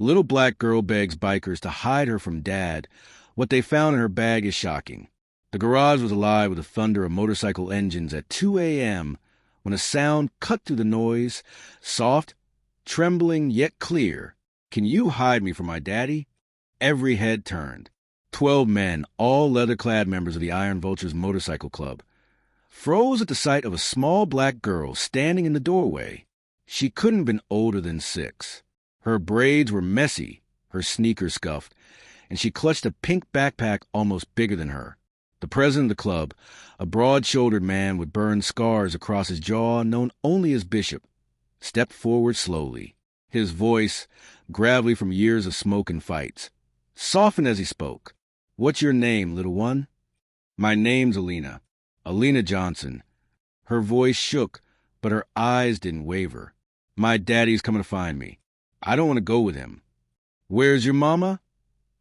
A little black girl begs bikers to hide her from Dad. What they found in her bag is shocking. The garage was alive with the thunder of motorcycle engines at 2 a.m. when a sound cut through the noise, soft, trembling, yet clear. "Can you hide me from my daddy?" Every head turned. 12 men, all leather-clad members of the Iron Vultures Motorcycle Club, froze at the sight of a small black girl standing in the doorway. She couldn't have been older than 6. Her braids were messy, her sneakers scuffed, and she clutched a pink backpack almost bigger than her. The president of the club, a broad-shouldered man with burned scars across his jaw, known only as Bishop, stepped forward slowly. His voice, gravelly from years of smoke and fights, softened as he spoke. "What's your name, little one?" "My name's Alina. Alina Johnson." Her voice shook, but her eyes didn't waver. "My daddy's coming to find me. I don't want to go with him." "Where's your mama?"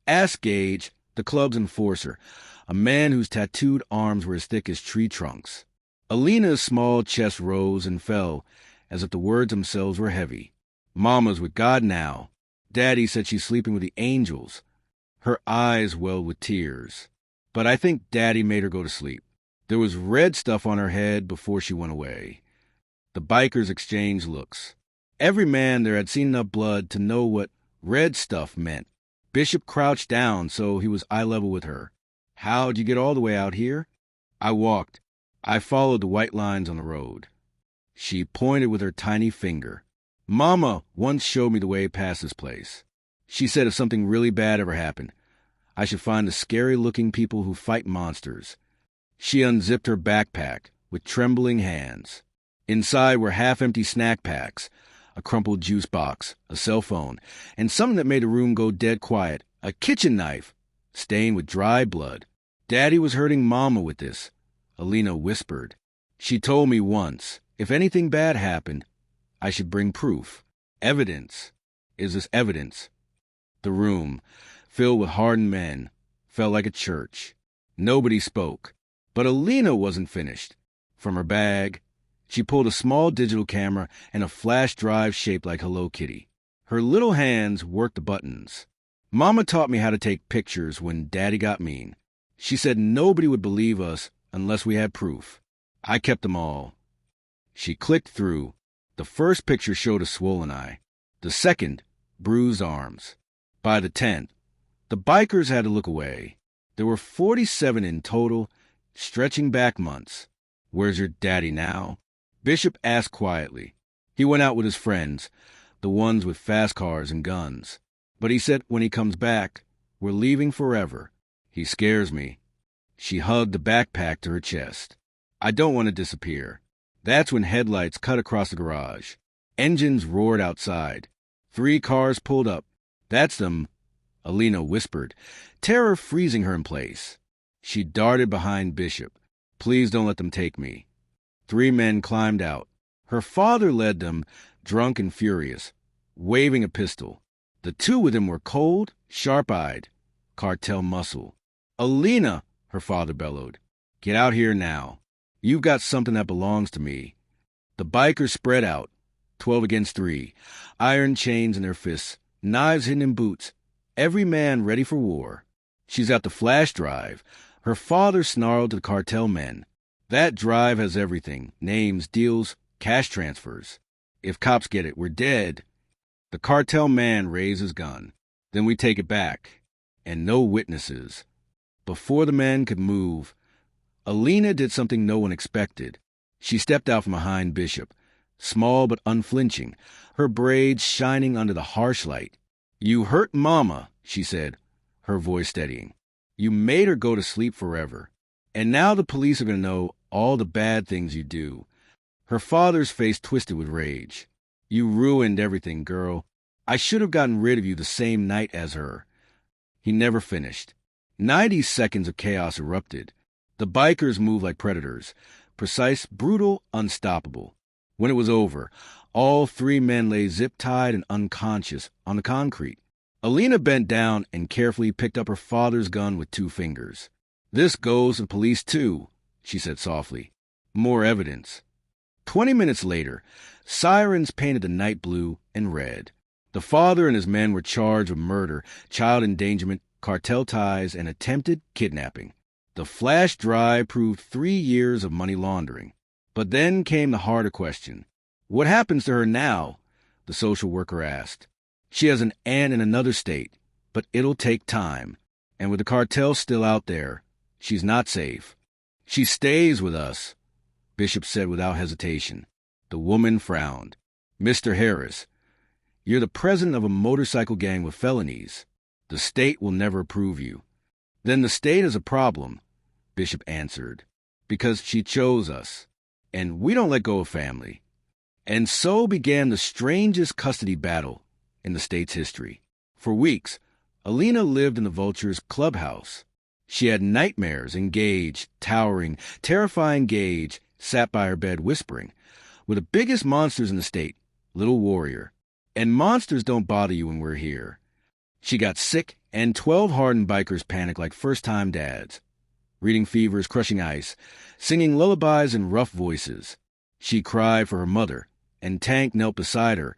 Ask Gage, the club's enforcer, a man whose tattooed arms were as thick as tree trunks. Alina's small chest rose and fell, as if the words themselves were heavy. "Mama's with God now. Daddy said she's sleeping with the angels." Her eyes welled with tears. "But I think Daddy made her go to sleep. There was red stuff on her head before she went away." The bikers exchanged looks. Every man there had seen enough blood to know what red stuff meant. Bishop crouched down so he was eye level with her. "How'd you get all the way out here?" "I walked. I followed the white lines on the road." She pointed with her tiny finger. "Mama once showed me the way past this place. She said if something really bad ever happened, I should find the scary-looking people who fight monsters." She unzipped her backpack with trembling hands. Inside were half-empty snack packs, a crumpled juice box, a cell phone, and something that made the room go dead quiet, a kitchen knife, stained with dry blood. "Daddy was hurting Mama with this," Alina whispered. "She told me once, if anything bad happened, I should bring proof. Evidence. Is this evidence?" The room, filled with hardened men, felt like a church. Nobody spoke. But Alina wasn't finished. From her bag, she pulled a small digital camera and a flash drive shaped like Hello Kitty. Her little hands worked the buttons. "Mama taught me how to take pictures when Daddy got mean. She said nobody would believe us unless we had proof. I kept them all." She clicked through. The first picture showed a swollen eye. The second, bruised arms. By the 10th, the bikers had to look away. There were 47 in total, stretching back months. "Where's your daddy now?" Bishop asked quietly. "He went out with his friends, the ones with fast cars and guns. But he said when he comes back, we're leaving forever. He scares me." She hugged the backpack to her chest. "I don't want to disappear." That's when headlights cut across the garage. Engines roared outside. 3 cars pulled up. "That's them," Alina whispered, terror freezing her in place. She darted behind Bishop. "Please don't let them take me." 3 men climbed out. Her father led them, drunk and furious, waving a pistol. The 2 with him were cold, sharp-eyed, cartel muscle. "Alina," her father bellowed, "get out here now. You've got something that belongs to me." The bikers spread out, 12 against 3, iron chains in their fists, knives hidden in boots, every man ready for war. "She's got the flash drive," her father snarled to the cartel men. "That drive has everything, names, deals, cash transfers. If cops get it, we're dead." The cartel man raised his gun. "Then we take it back. And no witnesses." Before the men could move, Alina did something no one expected. She stepped out from behind Bishop, small but unflinching, her braids shining under the harsh light. "You hurt Mama," she said, her voice steadying. "You made her go to sleep forever. And now the police are going to know all the bad things you do." Her father's face twisted with rage. "You ruined everything, girl. I should have gotten rid of you the same night as her." He never finished. 90 seconds of chaos erupted. The bikers moved like predators, precise, brutal, unstoppable. When it was over, all 3 men lay zip-tied and unconscious on the concrete. Alina bent down and carefully picked up her father's gun with 2 fingers. "This goes to the police, too," she said softly. "More evidence." 20 minutes later, sirens painted the night blue and red. The father and his men were charged with murder, child endangerment, cartel ties, and attempted kidnapping. The flash drive proved 3 years of money laundering. But then came the harder question. What happens to her now? The social worker asked. She has an aunt in another state, but it'll take time. And with the cartel still out there, she's not safe. She stays with us, Bishop said without hesitation. The woman frowned. Mr. Harris, you're the president of a motorcycle gang with felonies. The state will never approve you. Then the state is a problem, Bishop answered, because she chose us, and we don't let go of family. And so began the strangest custody battle in the state's history. For weeks, Alina lived in the Vulture's clubhouse. She had nightmares, engaged, towering, terrifying Gage sat by her bed whispering, "We're the biggest monsters in the state, little warrior. And monsters don't bother you when we're here." She got sick, and 12 hardened bikers panicked like first-time dads, reading fevers, crushing ice, singing lullabies in rough voices. She cried for her mother, and Tank knelt beside her,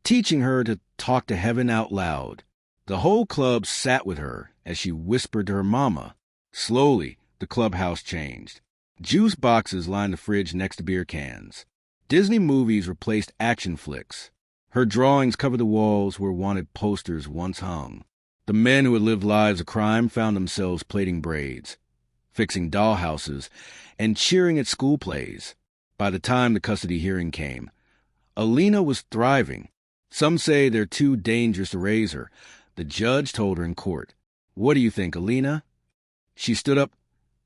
teaching her to talk to heaven out loud. The whole club sat with her as she whispered to her mama. Slowly, the clubhouse changed. Juice boxes lined the fridge next to beer cans. Disney movies replaced action flicks. Her drawings covered the walls where wanted posters once hung. The men who had lived lives of crime found themselves plaiting braids, fixing dollhouses, and cheering at school plays. By the time the custody hearing came, Alina was thriving. Some say they're too dangerous to raise her. The judge told her in court. What do you think, Alina? She stood up,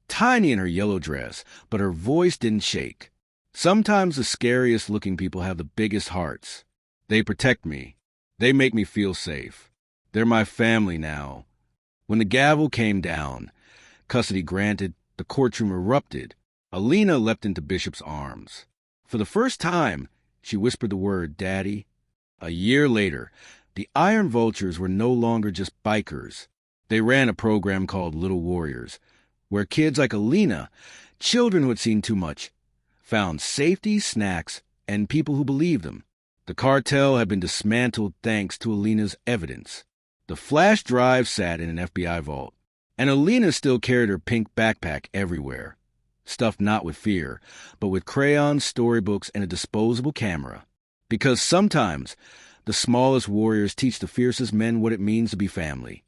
tiny in her yellow dress, but her voice didn't shake. Sometimes the scariest-looking people have the biggest hearts. They protect me. They make me feel safe. They're my family now. When the gavel came down, custody granted, the courtroom erupted. Alina leapt into Bishop's arms. For the first time, she whispered the word, Daddy. A year later, the Iron Vultures were no longer just bikers. They ran a program called Little Warriors, where kids like Alina, children who had seen too much, found safety, snacks, and people who believed them. The cartel had been dismantled thanks to Alina's evidence. The flash drive sat in an FBI vault, and Alina still carried her pink backpack everywhere, stuffed not with fear, but with crayons, storybooks, and a disposable camera. Because sometimes the smallest warriors teach the fiercest men what it means to be family.